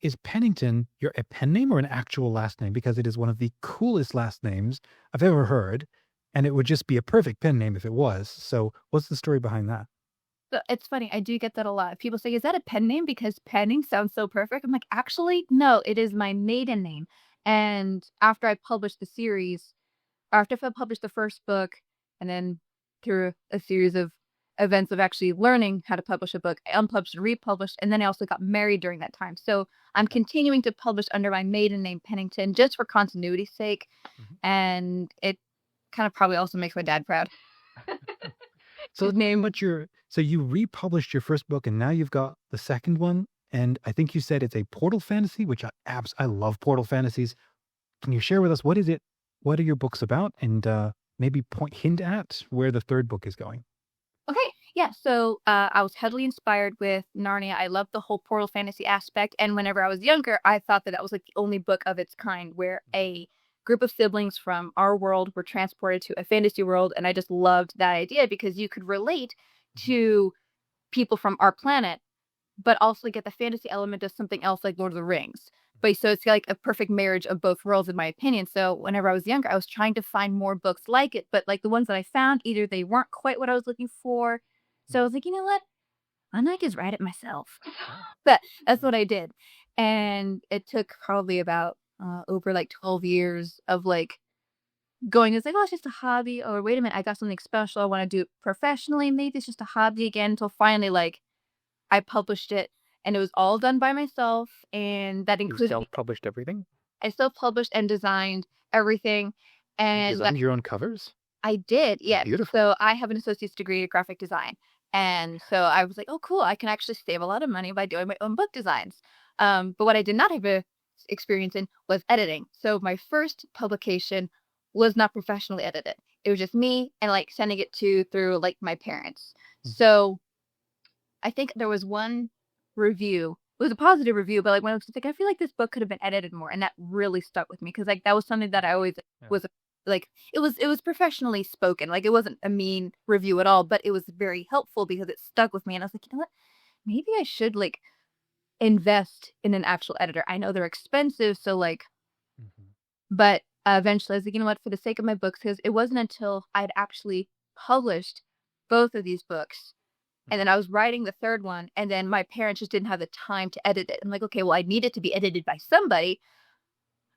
is Pennington a pen name or an actual last name? Because it is one of the coolest last names I've ever heard, and it would just be a perfect pen name if it was. So what's the story behind that? So it's funny, I do get that a lot. People say, "Is that a pen name?" Because penning sounds so perfect. I'm like, "Actually, no, it is my maiden name." And after I published the series, after I published the first book, and then through a series of events of actually learning how to publish a book, I unpublished and republished, and then I also got married during that time. So I'm Okay. continuing to publish under my maiden name, Pennington, just for continuity's sake, Mhm. and it kind of probably also makes my dad proud. So His let's talk name. about so you republished your first book and now you've got the second one. And I think you said it's a portal fantasy, which I love portal fantasies. Can you share with us what is it? What are your books about? And maybe hint at where the third book is going. Okay, yeah. So I was heavily inspired with Narnia. I loved the whole portal fantasy aspect, and whenever I was younger, I thought that that was like the only book of its kind where a group of siblings from our world were transported to a fantasy world, and I just loved that idea because you could relate Mhm. to people from our planet but also get the fantasy element of something else like Lord of the Rings. But so it's like a perfect marriage of both worlds, in my opinion. So whenever I was younger, I was trying to find more books like it, but like the ones that I found, either they weren't quite what I was looking for. So I was like, you know what? I might just write it myself. Yeah. That's what I did. And it took probably about over like 12 years of like going, it's like, oh, it's just a hobby. Or wait a minute, I got something special. I want to do it professionally. Maybe it's just a hobby again until finally like I published it, and it was all done by myself, and that You included self-published everything? I self-published and designed everything, You and that designed your own covers? I did, yes. Beautiful. So I have an associate's degree in graphic design, and so I was like, "Oh, cool, I can actually save a lot of money by doing my own book designs." But what I did not have a experience in was editing. So my first publication was not professionally edited. It was just me and, like, sending it to through, like, my parents. Mhm. So I think there was one review. It was a positive review, but, like, when I was like, "I feel like this book could have been edited more," and that really stuck with me because like, that was something that I always Yeah. was like, it was professionally spoken, like, it wasn't a mean review at all, but it was very helpful because it stuck with me, and I was like, "You know what? Maybe I should, like, invest in an actual editor." I know they're expensive, so, like Mhm. but, eventually I was like, "You know what? For the sake of my books," because it wasn't until I'd actually published both of these books and Mhm. then I was writing the third one, and then my parents just didn't have the time to edit it. I'm like, "Okay, well, I need it to be edited by somebody.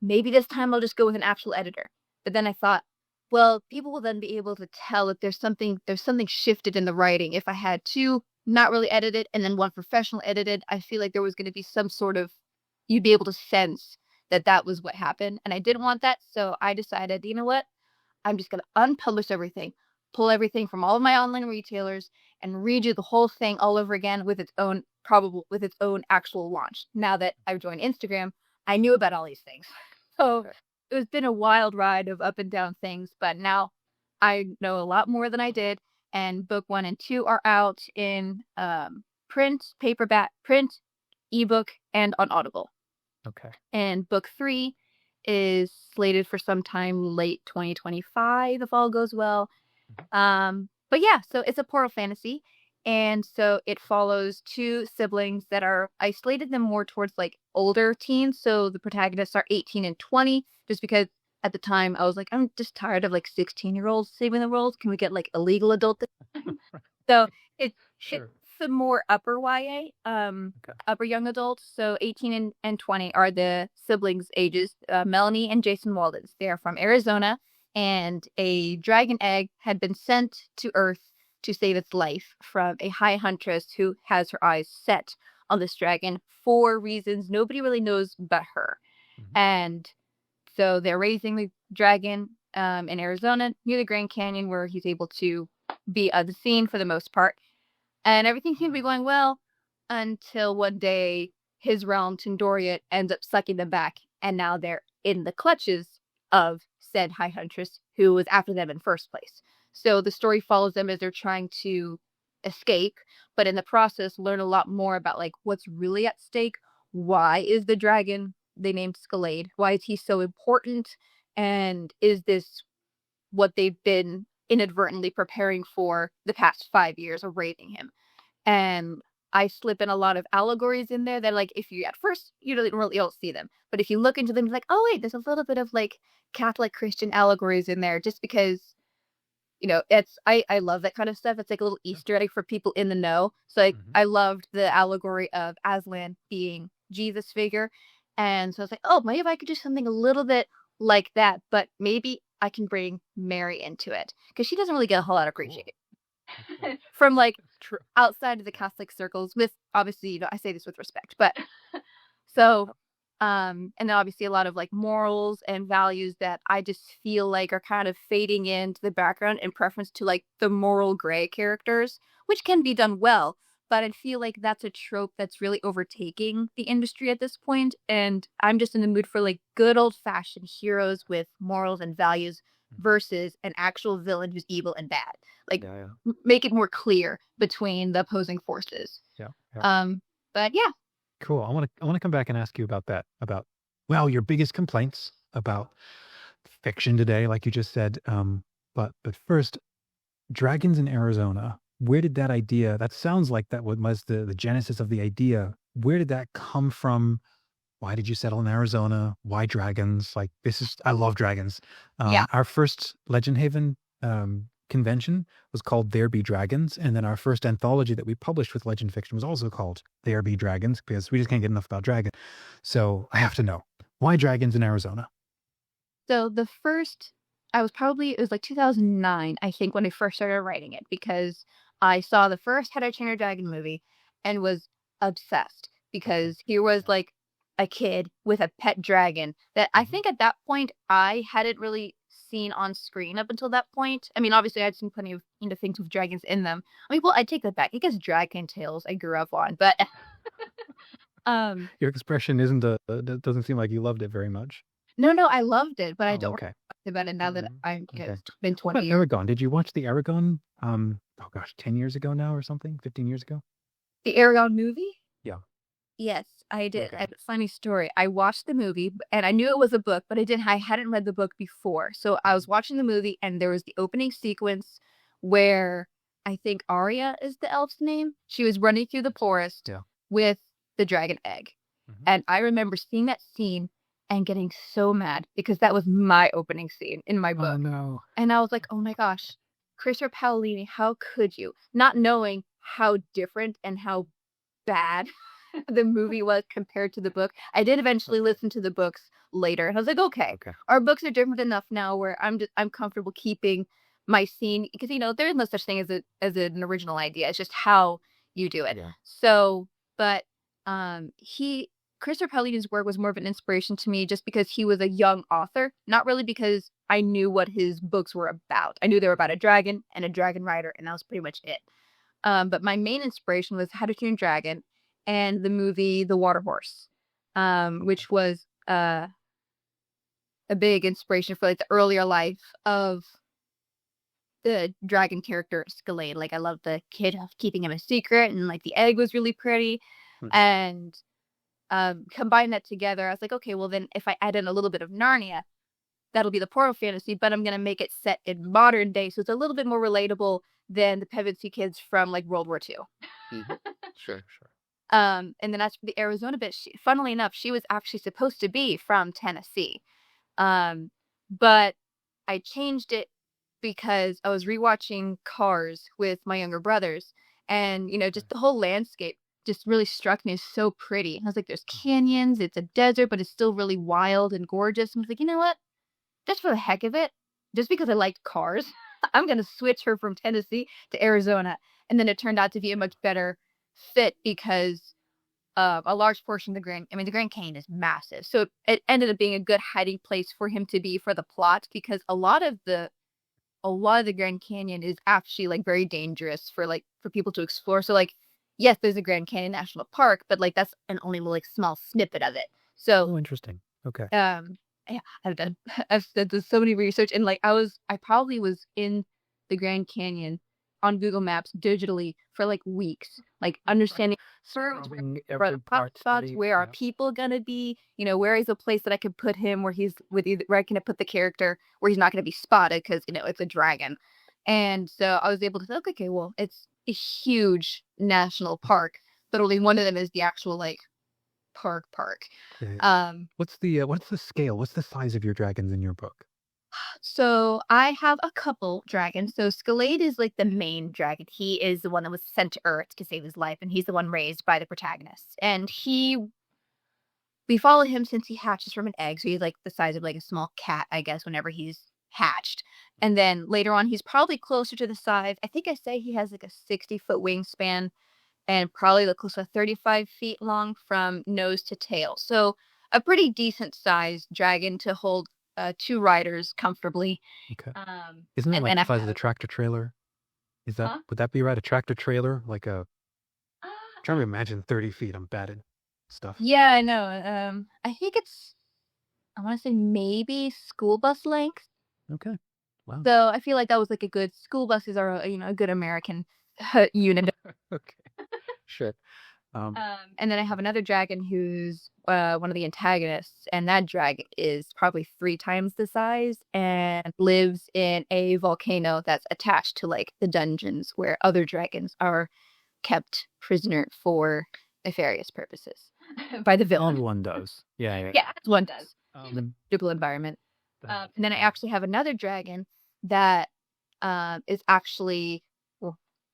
Maybe this time I'll just go with an actual editor." But then I thought, well, people will then be able to tell if there's something shifted in the writing. If I had 2 not really edited and then 1 professional edited, I feel like there was gonna be some sort of you'd be able to sense that that was what happened, and I didn't want that, so I decided, "You know what? I'm just gonna unpublish everything, pull everything from all of my online retailers, and redo the whole thing all over again with its own actual launch." Now that I've joined Instagram, I knew about all these things. So Okay. it's been a wild ride of up and down things, but now I know a lot more than I did. And book 1 and 2 are out in print, paperback, print, ebook, and on Audible. Okay. And book 3 is slated for sometime late 2025 if all goes well. Mhm. But yeah, so it's a portal fantasy. And so it follows 2 siblings that are isolated them more towards like older teens. So the protagonists are 18 and 20, just because at the time I was like, I'm just tired of like 16-year-olds saving the world. Can we get like a legal adult? So it's it's Sure. the more upper YA, Okay. upper young adults. So 18 and 20 are the siblings ages, Melanie and Jason Waldens. They are from Arizona, and a dragon egg had been sent to Earth to save its life from a high huntress who has her eyes set on this dragon for reasons nobody really knows but her. Mhm. And so they're raising the dragon in Arizona near the Grand Canyon, where he's able to be unseen for the most part. And everything seemed to be going well until one day his realm, Tindoriat, ends up sucking them back. And now they're in the clutches of said High Huntress, who was after them in first place. So the story follows them as they're trying to escape, but in the process, learn a lot more about like what's really at stake. Why is the dragon they named Scalade? Why is he so important? And is this what they've been inadvertently preparing for the past 5 years of raising him? And I slip in a lot of allegories in there that, like, if you at first you don't see them, but if you look into them, you're like, oh wait, there's a little bit of like Catholic Christian allegories in there, just because it's I love that kind of stuff. It's like a little Easter egg for people in the know. So like Mhm. I loved the allegory of Aslan being Jesus figure, and so I was like, oh, maybe if I could do something a little bit like that, but maybe I can bring Mary into it because she doesn't really get a whole lot of preaching Cool. Okay. from like True. outside of the Catholic circles. With obviously, I say this with respect, but so, and then obviously a lot of like morals and values that I just feel like are kind of fading into the background in preference to like the moral gray characters, which can be done well. But I feel like that's a trope that's really overtaking the industry at this point. And I'm just in the mood for like good old fashioned heroes with morals and values versus an actual villain who's evil and bad. Like, Yeah, yeah, make it more clear between the opposing forces. yeah, yeah. But yeah, Cool. I want to come back and ask you about that. About well, your biggest complaints about fiction today, like you just said. But first, dragons in Arizona. Where did that idea? That sounds like that was the genesis of the idea. Where did that come from? Why did you settle in Arizona? Why dragons? Like this is I love dragons. yeah. Our first Legend Haven convention was called There Be Dragons, and then our first anthology that we published with Legend Fiction was also called There Be Dragons because we just can't get enough about dragons. So I have to know why dragons in Arizona. So the first, it was like 2009, I think, when I first started writing it, because I saw the first How to Train Your Dragon movie and was obsessed because here was like a kid with a pet dragon that I Mhm. think at that point I hadn't really seen on screen up until that point. I mean, obviously I'd seen plenty of things with dragons in them. I mean, well, I take that back. I guess Dragon Tales I grew up on, but um Your expression isn't a. It doesn't seem like you loved it very much. no, I loved it, but I Oh, don't okay. about it now that Mhm. I Okay. it's been What 20 about years. Aragon? Did you watch the Aragon? Oh gosh, 10 years ago now or something? 15 years ago? The Aragon movie? Yeah. Yes, I did. Okay. And funny story, I watched the movie and I knew it was a book, but I hadn't read the book before. So I was watching the movie and there was the opening sequence where I think Arya is the elf's name. She was running through the forest Yeah. with the dragon egg. Mhm. And I remember seeing that scene and getting so mad because that was my opening scene in my Oh book. no. And I was like, oh my gosh, Christopher Paolini, how could you? Not knowing how different and how bad the movie was compared to the book. I did eventually listen to the books later, and I was like, okay, Okay. our books are different enough now where I'm comfortable keeping my scene because there is no such thing as an original idea. It's just how you do it. Yeah. So, but he Christopher Paolini's work was more of an inspiration to me just because he was a young author, not really because I knew what his books were about. I knew they were about a dragon and a dragon rider, and that was pretty much it. But my main inspiration was How to Train Your Dragon and the movie The Water Horse, which was a big inspiration for like the earlier life of the dragon character Scalade. Like I love the kid keeping him a secret, and like the egg was really pretty, Hmm. and combine that together. I was like, okay, well then if I add in a little bit of Narnia, that'll be the portal fantasy, but I'm gonna make it set in modern day, so it's a little bit more relatable than the Pevensey kids from like World War II. Sure, sure. And then as for the Arizona bit, funnily enough, she was actually supposed to be from Tennessee. But I changed it because I was rewatching Cars with my younger brothers, and just the whole landscape just really struck me as so pretty. I was like, there's canyons, it's a desert, but it's still really wild and gorgeous. And I was like, you know what? Just for the heck of it, just because I liked Cars, I'm gonna switch her from Tennessee to Arizona. And then it turned out to be a much better fit because a large portion of the Grand Canyon is massive. So it ended up being a good hiding place for him to be for the plot because a lot of the Grand Canyon is actually like very dangerous for people to explore. So like, yes, there's a Grand Canyon National Park, but like that's an only like small snippet of it. So Oh, interesting. Okay. yeah, I've done so many research and like I probably was in the Grand Canyon on Google Maps digitally for like weeks, like understanding where Scrubbing are every the hot part spots, study. where are Yeah. people gonna be, where is a place that I could put him where I can put the character where he's not gonna be spotted because it's a dragon. And so I was able to say, okay, well, it's a huge national park, but only one of them is the actual like park. Yeah. What's the scale? What's the size of your dragons in your book? So I have a couple dragons. So Scalade is like the main dragon. He is the one that was sent to Earth to save his life, and he's the one raised by the protagonist. And we follow him since he hatches from an egg. So he's like the size of like a small cat, I guess, whenever he's hatched. And then later on, he's probably closer to the size. I think I say he has like a 60-foot wingspan and probably like close to 35 feet long from nose to tail. So a pretty decent sized dragon to hold 2 riders comfortably. Okay. Isn't that like the size of the tractor trailer? Would that be right? A tractor trailer? Like a, trying to imagine 30 feet. I'm bad at stuff. Yeah, I know. I think I want to say maybe school bus length. Okay. Wow. So I feel like that was like a good school buses are a good American unit. Okay. Sure. And then I have another dragon who's one of the antagonists, and that dragon is probably 3 times the size and lives in a volcano that's attached to like the dungeons where other dragons are kept prisoner for nefarious purposes by the villain. One does. Yeah. Yeah, one does. The dual environment. And then I actually have another dragon that is actually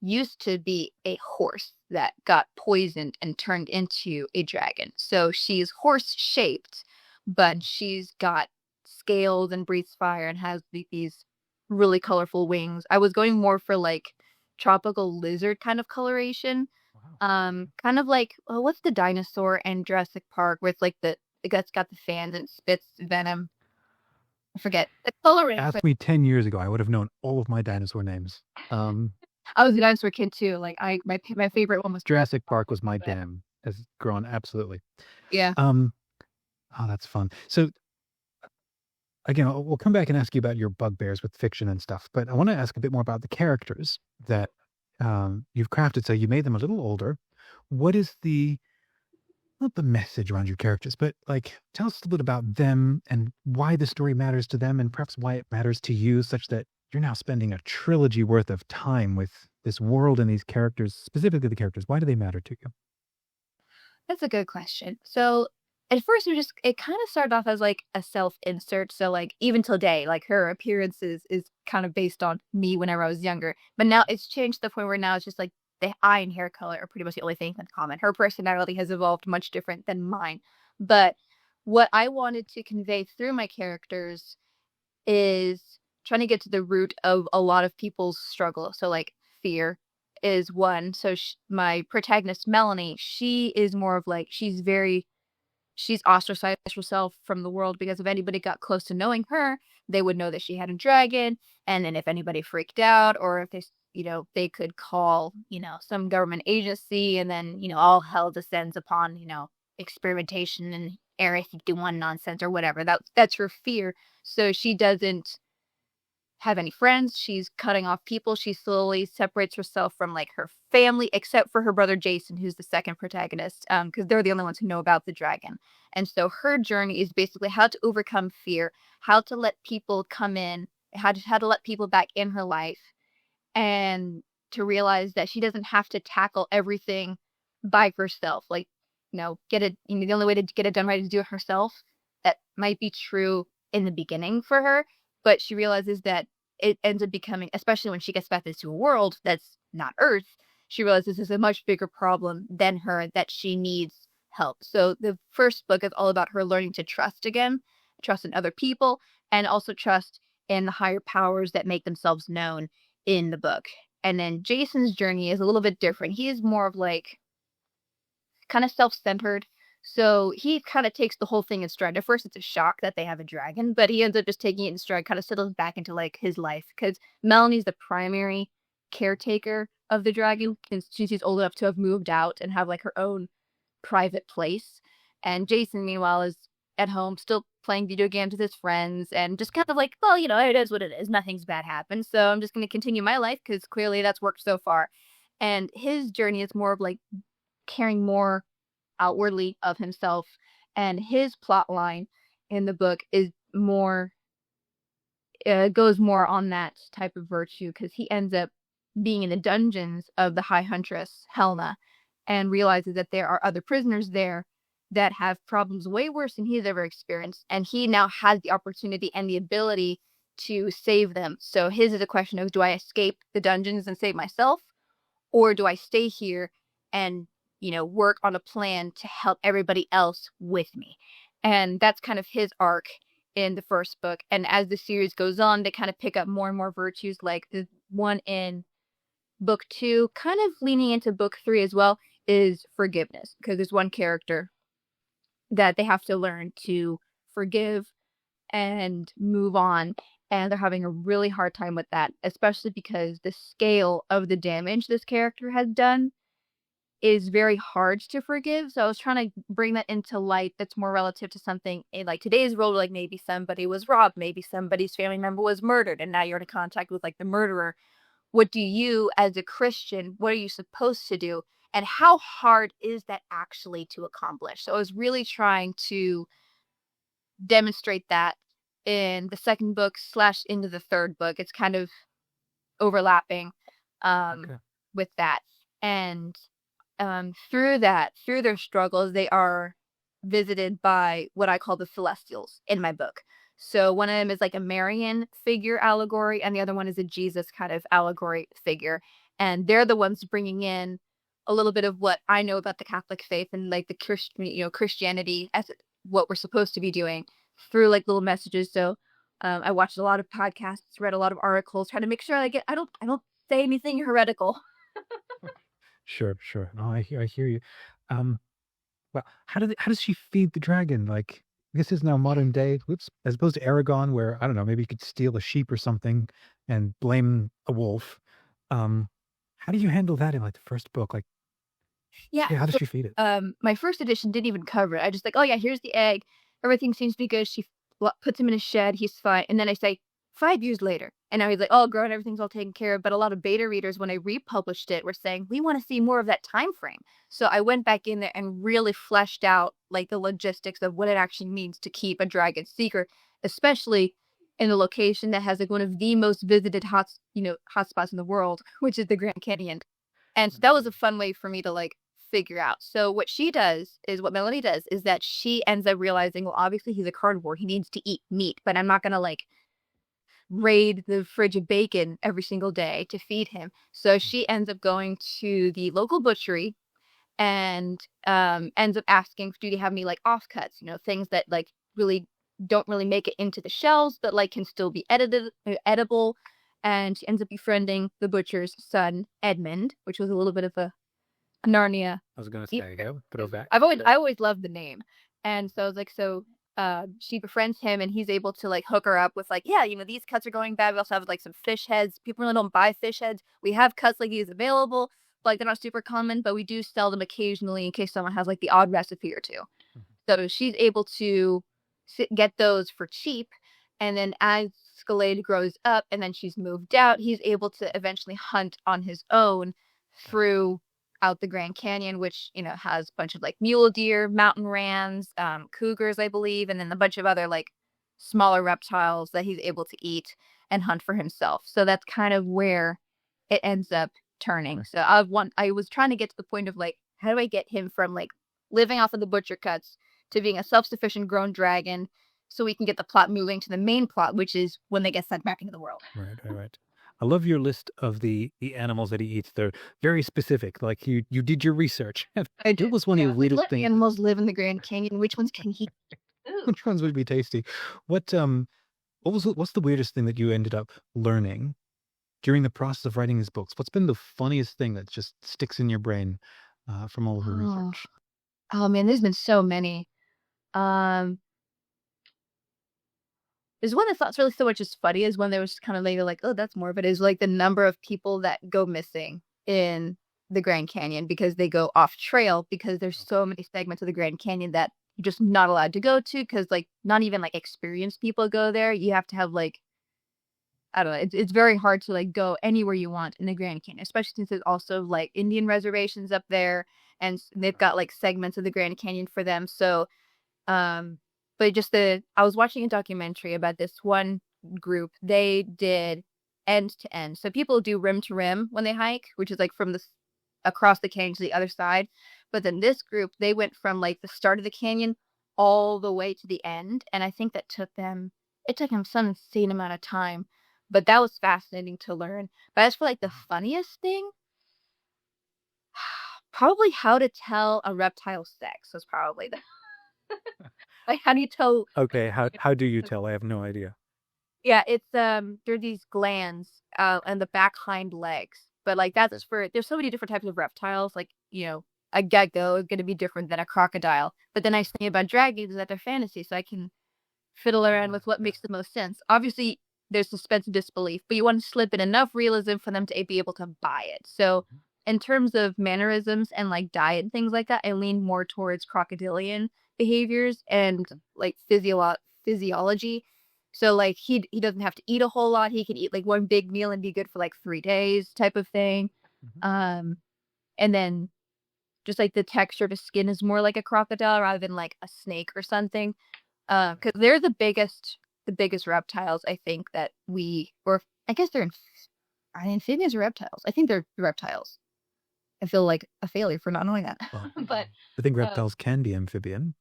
used to be a horse that got poisoned and turned into a dragon. So she's horse shaped, but she's got scales and breathes fire and has these really colorful wings. I was going more for like tropical lizard kind of coloration. Wow. Kind of like what's the dinosaur in Jurassic Park with like that's got the fans and spits venom. I forget the coloring. Ask me 10 years ago, I would have known all of my dinosaur names. I was a dinosaur kid too. Like my favorite one was Jurassic Park was my jam. Has grown absolutely. Yeah. Oh, that's fun. So again, we'll come back and ask you about your bugbears with fiction and stuff, but I want to ask a bit more about the characters that you've crafted. So you made them a little older. What is not the message around your characters, but like tell us a little bit about them and why the story matters to them, and perhaps why it matters to you, such that you're now spending a trilogy worth of time with this world and these characters, specifically the characters. Why do they matter to you? That's a good question. So at first it kind of started off as like a self-insert. So like even today, like her appearance is kind of based on me whenever I was younger. But now it's changed to the point where now it's just like the eye and hair color are pretty much the only thing in common. Her personality has evolved much different than mine. But what I wanted to convey through my characters is trying to get to the root of a lot of people's struggle. So like fear is one. So my protagonist Melanie, she is more of like she's ostracized herself from the world because if anybody got close to knowing her, they would know that she had a dragon. And then if anybody freaked out or if they could call, some government agency and then, all hell descends upon, experimentation and Area 51 nonsense or whatever. That's her fear. So she doesn't have any friends. She's cutting off people. She slowly separates herself from like her family, except for her brother Jason, who's the second protagonist, because they're the only ones who know about the dragon. And so her journey is basically how to overcome fear, how to let people come in, how to let people back in her life, and to realize that she doesn't have to tackle everything by herself. Like, the only way to get it done right is to do it herself. That might be true in the beginning for her, but she realizes that it ends up becoming, especially when she gets back into a world that's not Earth, she realizes this is a much bigger problem than her, that she needs help. So the first book is all about her learning to trust again, trust in other people, and also trust in the higher powers that make themselves known in the book. And then Jason's journey is a little bit different. He is more of like kind of self-centered. So he kind of takes the whole thing in stride. At first, it's a shock that they have a dragon, but he ends up just taking it in stride, kind of settles back into like his life because Melanie's the primary caretaker of the dragon since she's old enough to have moved out and have like her own private place. And Jason, meanwhile, is at home still playing video games with his friends and just kind of like, well, it is what it is. Nothing's bad happened. So I'm just going to continue my life because clearly that's worked so far. And his journey is more of like caring more outwardly of himself, and his plot line in the book is more goes more on that type of virtue because he ends up being in the dungeons of the High Huntress Helena, and realizes that there are other prisoners there that have problems way worse than he's ever experienced. And he now has the opportunity and the ability to save them. So his is a question of, do I escape the dungeons and save myself? Or do I stay here and, work on a plan to help everybody else with me? And that's kind of his arc in the first book. And as the series goes on, they kind of pick up more and more virtues, like the one in book 2, kind of leaning into book 3 as well, is forgiveness. Because there's one character that they have to learn to forgive and move on. And they're having a really hard time with that, especially because the scale of the damage this character has done is very hard to forgive. So I was trying to bring that into light that's more relative to something in like today's world, like maybe somebody was robbed, maybe somebody's family member was murdered, and now you're in contact with like the murderer. What do you, as a Christian, what are you supposed to do? And how hard is that actually to accomplish? So I was really trying to demonstrate that in the second book / into the third book. It's kind of overlapping with that. And through their struggles, they are visited by what I call the Celestials in my book. So one of them is like a Marian figure allegory, and the other one is a Jesus kind of allegory figure. And they're the ones bringing in a little bit of what I know about the Catholic faith and like the Christianity as what we're supposed to be doing through like little messages. So I watched a lot of podcasts, read a lot of articles, trying to make sure I don't say anything heretical. Sure. No, I hear you. Well, how does she feed the dragon? Like, this is now modern day. Whoops, as opposed to Aragon, where I don't know, maybe you could steal a sheep or something and blame a wolf. How do you handle that in like the first book? Like, Yeah. how does she feed it? My first edition didn't even cover it. I just like, oh yeah, here's the egg. Everything seems to be good. She puts him in a shed. He's fine. And then I say 5 years later, and now he's like, oh, grown, everything's all taken care of. But a lot of beta readers, when I republished it, were saying we want to see more of that time frame. So I went back in there and really fleshed out like the logistics of what it actually means to keep a dragon secret, especially in a location that has like one of the most visited hotspots in the world, which is the Grand Canyon. And so that was a fun way for me to like figure out. So what Melanie does is that she ends up realizing, well, obviously he's a carnivore. He needs to eat meat, but I'm not going to like raid the fridge of bacon every single day to feed him. So she ends up going to the local butchery and ends up asking, do they have any like offcuts, things that like really don't really make it into the shells, but like can still be edible. And she ends up befriending the butcher's son, Edmund, which was a little bit of a Narnia. I was going to say, throwback. I always loved the name. And so I was like, she befriends him, and he's able to like hook her up with like, yeah, these cuts are going bad. We also have like some fish heads. People really don't buy fish heads. We have cuts like these available, but like they're not super common, but we do sell them occasionally in case someone has like the odd recipe or two. Mm-hmm. So she's able to get those for cheap. And then as Scalade grows up and then she's moved out, he's able to eventually hunt on his own throughout the Grand Canyon, which, has a bunch of like mule deer, mountain rams, cougars, I believe, and then a bunch of other like smaller reptiles that he's able to eat and hunt for himself. So that's kind of where it ends up turning. So I was trying to get to the point of like, how do I get him from like living off of the butcher cuts to being a self-sufficient grown dragon, so we can get the plot moving to the main plot, which is when they get sent back into the world. Right. I love your list of the animals that he eats. They're very specific. Like you did your research. I did. It was one of the little things. Animals live in the Grand Canyon. Which ones can he eat? Which ones would be tasty? What's the weirdest thing that you ended up learning during the process of writing these books? What's been the funniest thing that just sticks in your brain from all of the research? Oh man, there's been so many. There's one that's not really so much as funny as one that was kind of later like, oh, that's more, but is like the number of people that go missing in the Grand Canyon because they go off trail, because there's so many segments of the Grand Canyon that you're just not allowed to go to, because like not even like experienced people go there. You have to have like, I don't know, it's very hard to like go anywhere you want in the Grand Canyon, especially since there's also like Indian reservations up there, and they've got like segments of the Grand Canyon for them. So but I was watching a documentary about this one group. They did end to end. So people do rim to rim when they hike, which is like from the across the canyon to the other side. But then this group, they went from like the start of the canyon all the way to the end. And I think that it took them some insane amount of time. But that was fascinating to learn. But as for like the funniest thing, probably how to tell a reptile sex was probably the like how do you tell Okay, how do you tell? I have no idea. yeah, it's there are these glands on the back hind legs. But like that's for there's so many different types of reptiles, like, a gecko is gonna be different than a crocodile. But the nice thing about dragons is that they're fantasy, so I can fiddle around with what makes the most sense. Obviously, there's suspense and disbelief, but you want to slip in enough realism for them to be able to buy it. So, in terms of mannerisms and like diet and things like that, I lean more towards crocodilian behaviors and like physiology. So, like he doesn't have to eat a whole lot. He can eat like one big meal and be good for like 3 days, type of thing. Um, and then just like the texture of his skin is more like a crocodile rather than like a snake or something. Because they're the biggest reptiles, I think, that or I guess they're are they amphibians or reptiles? I think they're reptiles. I feel like a failure for not knowing that. Well, But I think reptiles can be amphibian,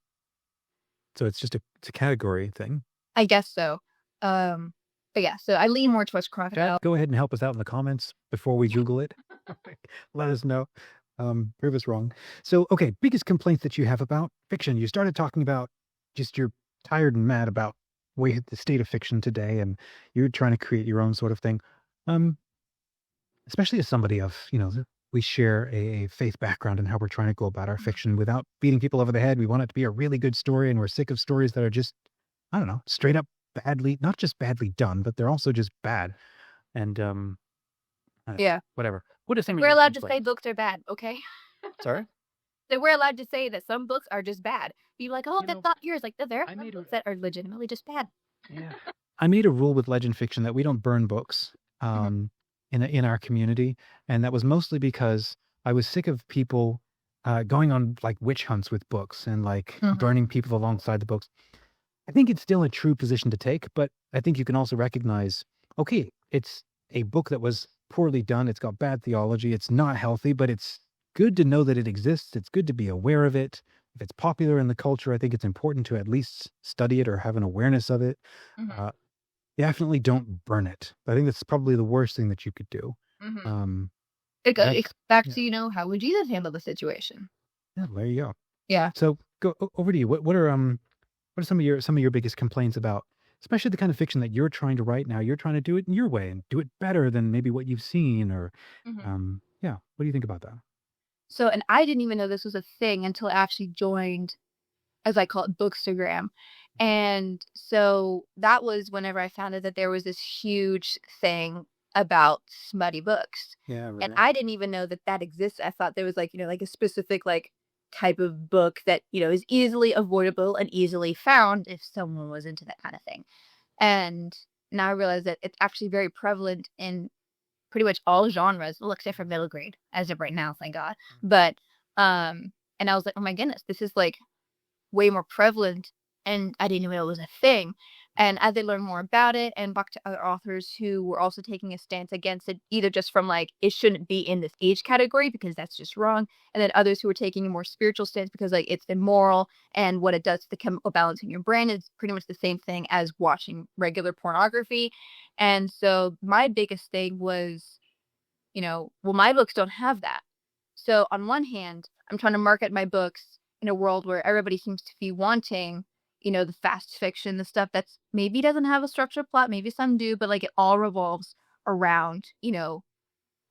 so it's just it's a category thing. I guess so. But yeah, so I lean more towards crocodile. Chat, go ahead and help us out in the comments before we Google it. Let us know. Prove us wrong. So, okay, biggest complaints that you have about fiction. You started talking about just you're tired and mad about the state of fiction today, and you're trying to create your own sort of thing. Especially as somebody of, we share a faith background and how we're trying to go about our fiction without beating people over the head. We want it to be a really good story, and we're sick of stories that are just, I don't know, straight up badly, not just badly done, but they're also just bad. And Yeah. whatever. What are some of We're your allowed to say complaints? books are bad, okay? Sorry? So we're allowed to say that some books are just bad. Be like, oh, You that's know, not yours. Like, there I are made books that are legitimately just bad. Yeah. I made a rule with Legend Fiction that we don't burn books in our community, and that was mostly because I was sick of people going on like witch hunts with books and like burning people alongside the books. I think it's still a true position to take, but I think you can also recognize, okay, it's a book that was poorly done. It's got bad theology. It's not healthy, but it's good to know that it exists. It's good to be aware of it. If it's popular in the culture, I think it's important to at least study it or have an awareness of it. Definitely don't burn it. I think that's probably the worst thing that you could do. It goes back to, how would Jesus handle the situation? Yeah, there you go. Yeah. So go over to you. What are some of your biggest complaints about, especially the kind of fiction that you're trying to write now? You're trying to do it in your way and do it better than maybe what you've seen, or yeah. What do you think about that? So, and I didn't even know this was a thing until I actually joined, as I call it, Bookstagram. And so that was whenever I found out that there was this huge thing about smutty books. Yeah, And I didn't even know that that exists. I thought there was like, like a specific like type of book that, is easily avoidable and easily found if someone was into that kind of thing. And now I realize that it's actually very prevalent in pretty much all genres, well, except for middle grade, as of right now, thank God. But, and I was like, oh my goodness, this is like way more prevalent, and I didn't even know it was a thing. And as I learned more about it and talked to other authors who were also taking a stance against it, either just from like, it shouldn't be in this age category because that's just wrong. And then others who were taking a more spiritual stance because like it's immoral, and what it does to the chemical balance in your brain is pretty much the same thing as watching regular pornography. And so my biggest thing was, well, my books don't have that. So on one hand, I'm trying to market my books in a world where everybody seems to be wanting, the fast fiction, the stuff that's maybe doesn't have a structured plot, maybe some do, but like it all revolves around,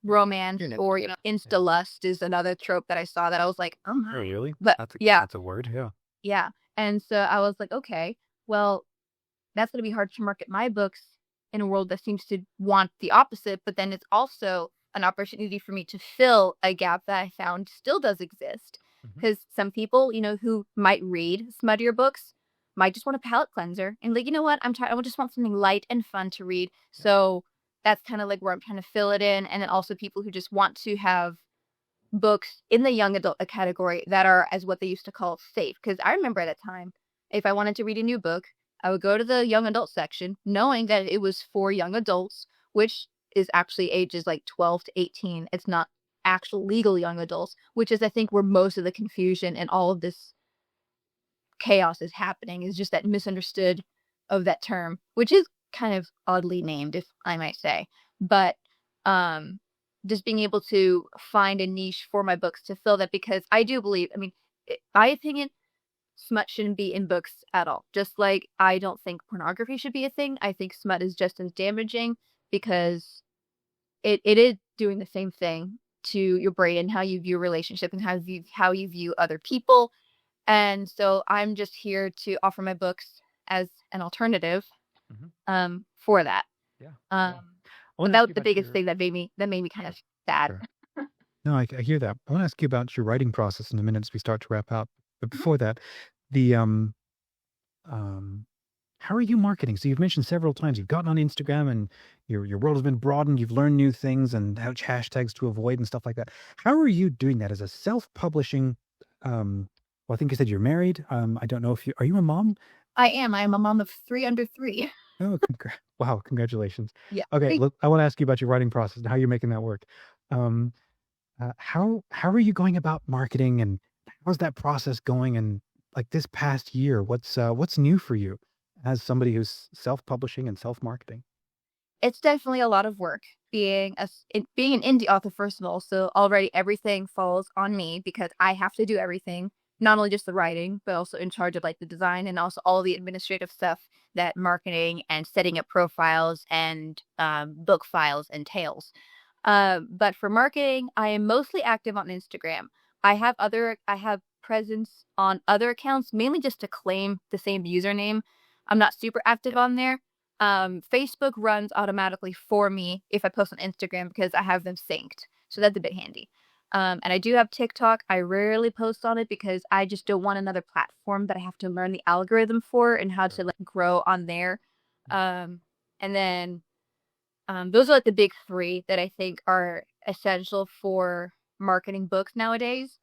romance or, insta lust is another trope that I saw that I was like, oh my. Oh, really? But That's a word. Yeah. Yeah. And so I was like, okay, well, that's going to be hard to market my books in a world that seems to want the opposite. But then it's also an opportunity for me to fill a gap that I found still does exist. Because some people, who might read smuttier books might just want a palate cleanser and like, you know what, I'm tired. I just want something light and fun to read. So that's kind of like where I'm trying to fill it in. And then also people who just want to have books in the young adult category that are, as what they used to call, safe. Because I remember at a time, if I wanted to read a new book, I would go to the young adult section knowing that it was for young adults, which is actually ages like 12 to 18. It's not actual legal young adults, which is, I think, where most of the confusion and all of this chaos is happening, is just that misunderstood of that term, which is kind of oddly named, if I might say. But just being able to find a niche for my books to fill that, because I do believe, I mean, my opinion, smut shouldn't be in books at all. Just like I don't think pornography should be a thing. I think smut is just as damaging, because it is doing the same thing to your brain and how you view a relationship and how you view other people. And so I'm just here to offer my books as an alternative for that. Yeah. But that was the biggest thing that made me kind of sad. Sure. No, I hear that. I want to ask you about your writing process in a minute as we start to wrap up. But before that, the how are you marketing? So you've mentioned several times you've gotten on Instagram and your world has been broadened. You've learned new things and which hashtags to avoid and stuff like that. How are you doing that as a self-publishing? Well, I think you said you're married. I don't know if are you a mom? I am. I am a mom of 3 under 3. Oh, wow! Congratulations. Yeah. Okay, look, I want to ask you about your writing process and how you're making that work. How are you going about marketing, and how's that process going? And like this past year, what's new for you as somebody who's self-publishing and self-marketing? It's definitely a lot of work being being an indie author, first of all. So already everything falls on me because I have to do everything, not only just the writing, but also in charge of like the design and also all the administrative stuff that marketing and setting up profiles and book files entails. But for marketing, I am mostly active on Instagram. I have presence on other accounts, mainly just to claim the same username. I'm not super active on there. Facebook runs automatically for me if I post on Instagram because I have them synced. So that's a bit handy. And I do have TikTok. I rarely post on it because I just don't want another platform that I have to learn the algorithm for and how to like grow on there. And then those are like the big 3 that I think are essential for marketing books nowadays.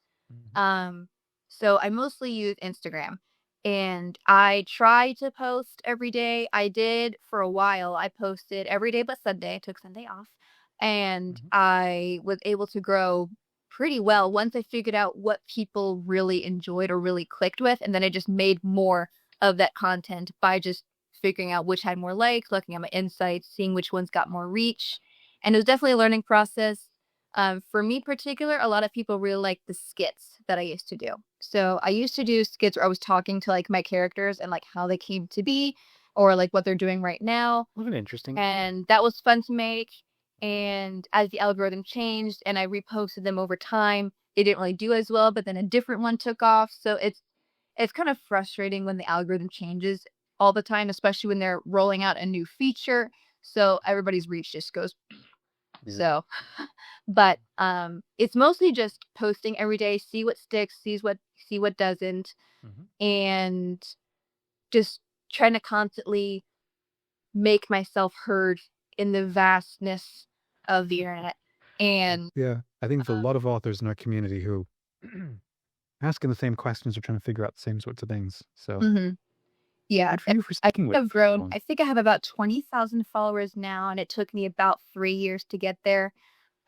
So I mostly use Instagram. And I try to post every day. I did for a while. I posted every day but Sunday. I took Sunday off. And I was able to grow pretty well once I figured out what people really enjoyed or really clicked with. And then I just made more of that content by just figuring out which had more likes, looking at my insights, seeing which ones got more reach. And it was definitely a learning process. For me particular, a lot of people really like the skits that I used to do. So I used to do skits where I was talking to like my characters and like how they came to be or like what they're doing right now. Wasn't it interesting? And that was fun to make. And as the algorithm changed and I reposted them over time, it didn't really do as well, but then a different one took off. So it's kind of frustrating when the algorithm changes all the time, especially when they're rolling out a new feature. So everybody's reach just goes. Yeah. So, but it's mostly just posting every day, see what sticks, see what doesn't, and just trying to constantly make myself heard in the vastness of the internet. And yeah, I think there's a lot of authors in our community who asking the same questions or trying to figure out the same sorts of things. So yeah, good for you for sticking with it. I've grown. I think I have about 20,000 followers now, and it took me about 3 years to get there.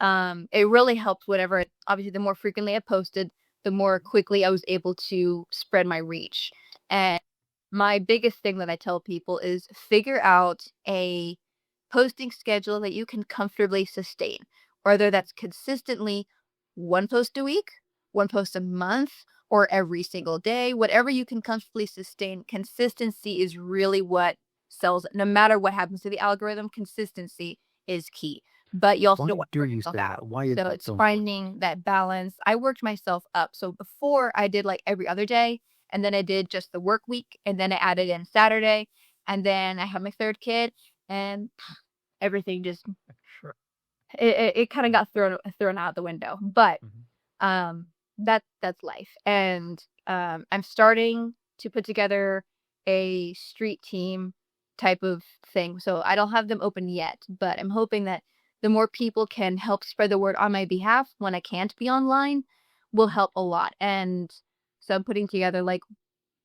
It really helped whatever. Obviously, the more frequently I posted, the more quickly I was able to spread my reach. And my biggest thing that I tell people is figure out a posting schedule that you can comfortably sustain, whether that's consistently 1 post a week, 1 post a month, or every single day. Whatever you can comfortably sustain. Consistency is really what sells it. No matter what happens to the algorithm, consistency is key. But you also don't want to burn yourself out. So it's finding that balance. I worked myself up. So before I did like every other day, and then I did just the work week, and then I added in Saturday, and then I had my 3rd kid, and everything just it kind of got thrown out the window. But that's life. And I'm starting to put together a street team type of thing. So I don't have them open yet, but I'm hoping that the more people can help spread the word on my behalf when I can't be online will help a lot. And so I'm putting together like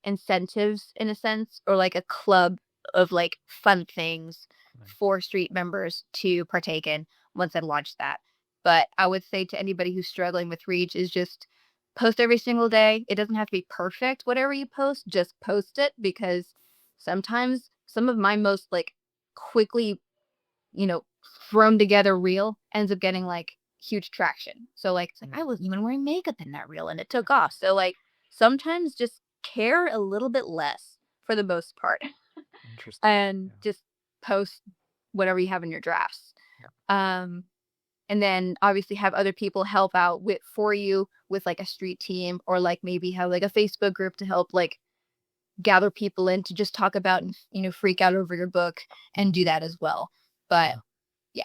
incentives in a sense, or like a club of like fun things for street members to partake in once I launch that. But I would say to anybody who's struggling with reach is just post every single day. It doesn't have to be perfect, whatever you post, just post it, because sometimes some of my most like quickly, you know, thrown together reel ends up getting like huge traction. So like it's like I wasn't even wearing makeup in that reel and it took off. So like sometimes just care a little bit less for the most part Interesting. and just post whatever you have in your drafts. Um and then obviously have other people help out with for you with like a street team, or like maybe have like a Facebook group to help like gather people in to just talk about and, you know, freak out over your book and do that as well. But yeah.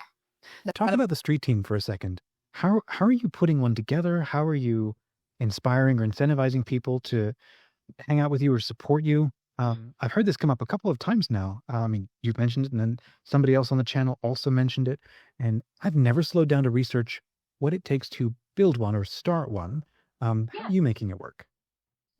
That's Talk kind of about the street team for a second. How are you putting one together? How are you inspiring or incentivizing people to hang out with you or support you? I've heard this come up a couple of times now. I mean, you mentioned it, and then somebody else on the channel also mentioned it. And I've never slowed down to research what it takes to build one or start one. How are you making it work?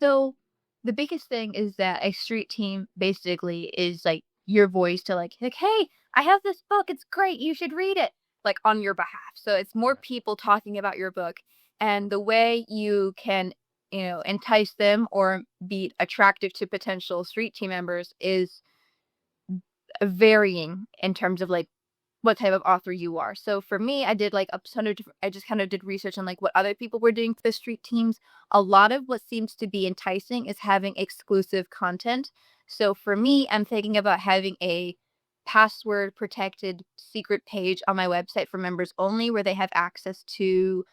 So the biggest thing is that a street team basically is like your voice to like, hey, I have this book. It's great. You should read it, like on your behalf. So it's more people talking about your book. And the way you can, you know, entice them or be attractive to potential street team members is varying in terms of like what type of author you are. So for me, I did like a ton of I just kind of did research on like what other people were doing for the street teams. A lot of what seems to be enticing is having exclusive content. So for me, I'm thinking about having a password protected secret page on my website for members only, where they have access to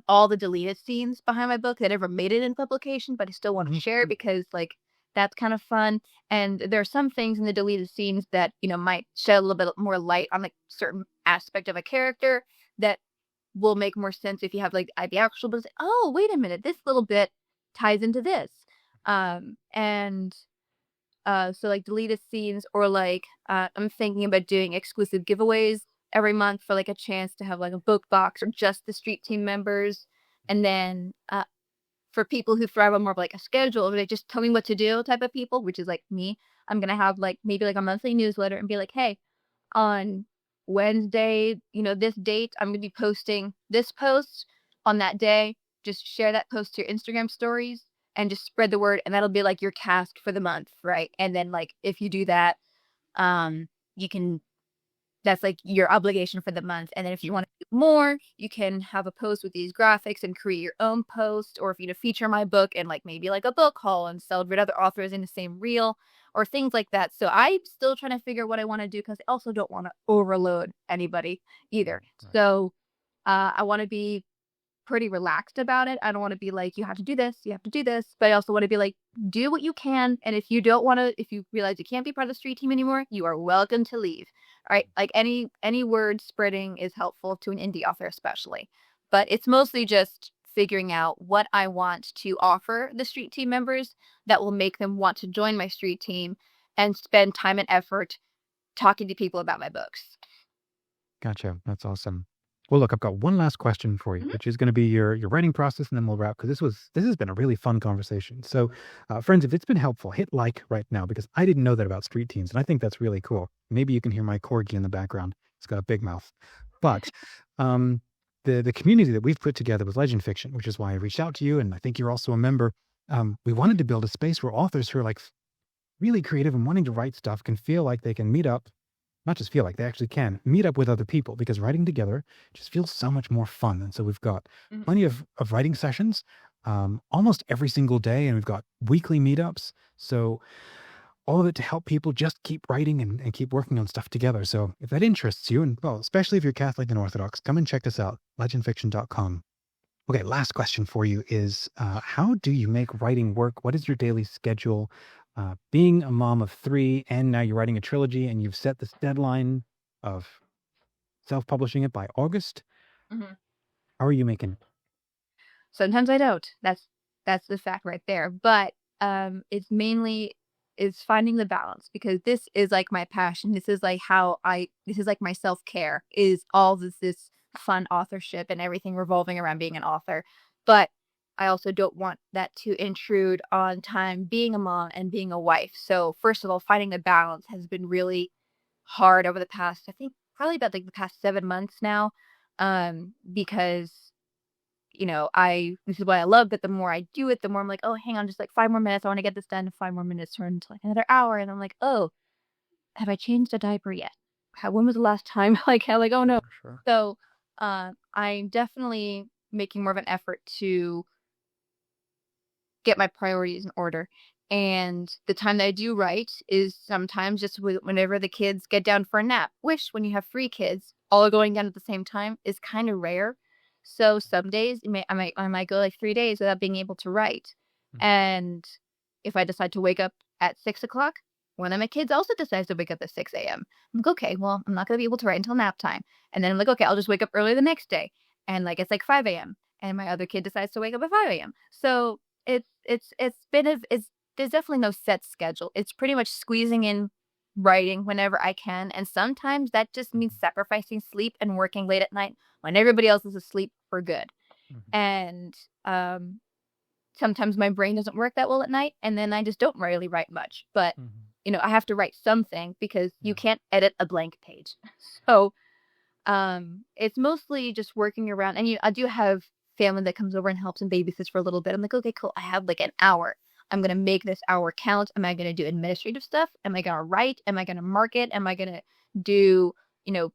all the deleted scenes behind my book that never made it in publication, but I still want to share it because like that's kind of fun. And there are some things in the deleted scenes that, you know, might shed a little bit more light on like certain aspect of a character that will make more sense if you have like the actual book. Oh, wait a minute, this little bit ties into this. And so like deleted scenes, or like I'm thinking about doing exclusive giveaways every month for like a chance to have like a book box or just the street team members. And then for people who thrive on more of like a schedule, they just tell me what to do type of people, which is like me, I'm gonna have like maybe like a monthly newsletter and be like, hey, on Wednesday, you know, this date, I'm gonna be posting this post on that day. Just share that post to your Instagram stories and just spread the word, and that'll be like your task for the month, right? And then like if you do that, you can that's like your obligation for the month. And then if you want to do more, you can have a post with these graphics and create your own post, or if you know, feature my book and like maybe like a book haul and celebrate other authors in the same reel or things like that. So I'm still trying to figure what I want to do, because I also don't want to overload anybody either. Right. So I want to be pretty relaxed about it. I don't want to be like, you have to do this, you have to do this. But I also want to be like, do what you can. And if you don't want to, if you realize you can't be part of the street team anymore, you are welcome to leave. All right. Like any word spreading is helpful to an indie author, especially. But it's mostly just figuring out what I want to offer the street team members that will make them want to join my street team and spend time and effort talking to people about my books. Gotcha. That's awesome. Well, look, I've got one last question for you, which is going to be your writing process, and then we'll wrap, because this has been a really fun conversation. So, friends, if it's been helpful, hit like right now, because I didn't know that about street teams, and I think that's really cool. Maybe you can hear my corgi in the background. It's got a big mouth. But the community that we've put together with LegendFiction, which is why I reached out to you, and I think you're also a member. We wanted to build a space where authors who are like really creative and wanting to write stuff can feel like they can meet up. Not just feel like, they actually can meet up with other people, because writing together just feels so much more fun. And so we've got plenty of writing sessions almost every single day, and we've got weekly meetups. So all of it to help people just keep writing and keep working on stuff together. So if that interests you, and well, especially if you're Catholic and Orthodox, come and check us out, legendfiction.com. Okay, last question for you is, how do you make writing work? What is your daily schedule? Being a mom of 3, and now you're writing a trilogy, and you've set this deadline of self-publishing it by August. Mhm. How are you making it? Sometimes I don't. That's the fact right there. But it's mainly is finding the balance, because this is like my passion. This is like this is like my self-care, is all this fun authorship and everything revolving around being an author. But I also don't want that to intrude on time being a mom and being a wife. So first of all, finding the balance has been really hard over the past, I think probably about like the past 7 months now. because this is what I love, but the more I do it, the more I'm like, oh, hang on, just like 5 more minutes. I want to get this done. 5 more minutes turn into like another hour. And I'm like, oh, have I changed a diaper yet? When was the last time? Oh no. Sure. So, I'm definitely making more of an effort to get my priorities in order. And the time that I do write is sometimes just whenever the kids get down for a nap, which when you have 3 kids all going down at the same time is kind of rare. So some days I might go like 3 days without being able to write. Mhm. And if I decide to wake up at 6 o'clock, one of my kids also decides to wake up at 6 a.m. I'm like, okay, well, I'm not going to be able to write until nap time. And then I'm like, okay, I'll just wake up early the next day. And like, it's like 5 a.m. And my other kid decides to wake up at 5 a.m. So there's definitely no set schedule. It's pretty much squeezing in writing whenever I can. And sometimes that just means sacrificing sleep and working late at night when everybody else is asleep for good. Mhm. And sometimes my brain doesn't work that well at night, and then I just don't really write much. But Mhm. I have to write something because you Yeah. can't edit a blank page. So it's mostly just working around, and I do have family that comes over and helps and babysits for a little bit. I'm like, okay, cool. I have like an hour. I'm gonna make this hour count. Am I gonna do administrative stuff? Am I gonna write? Am I gonna market? Am I gonna do,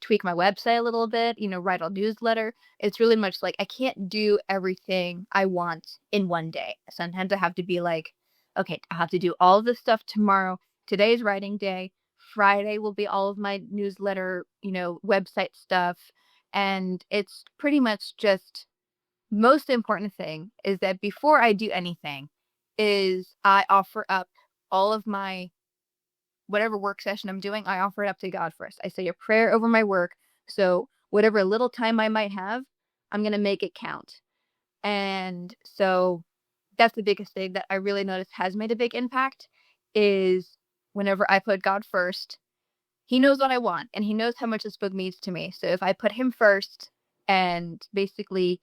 tweak my website a little bit? Write a newsletter? It's really much like I can't do everything I want in one day. Sometimes I have to be like, okay, I have to do all of this stuff tomorrow. Today's writing day. Friday will be all of my newsletter, website stuff. And it's pretty much just most important thing is that before I do anything is I offer up all of my whatever work session I'm doing, I offer it up to God first. I say a prayer over my work. So whatever little time I might have, I'm going to make it count. And so that's the biggest thing that I really noticed has made a big impact is whenever I put God first, he knows what I want and he knows how much this book means to me. So if I put him first and basically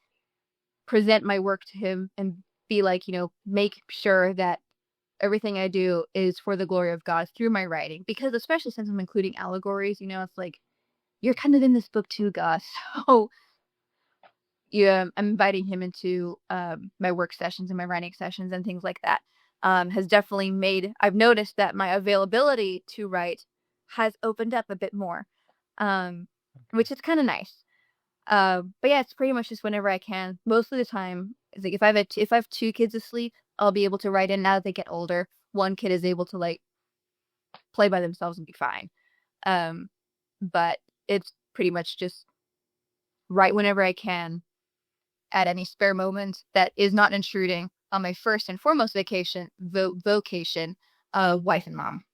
present my work to him and be like, make sure that everything I do is for the glory of God through my writing, because especially since I'm including allegories, it's like, you're kind of in this book too, God. So yeah, I'm inviting him into my work sessions and my writing sessions and things like that. Has definitely I've noticed that my availability to write has opened up a bit more, which is kind of nice. But yeah, it's pretty much just whenever I can. Most of the time, it's like if I have 2 kids asleep, I'll be able to write in. Now that they get older, one kid is able to like play by themselves and be fine. Um, but it's pretty much just write whenever I can at any spare moment that is not intruding on my first and foremost vocation, wife and mom.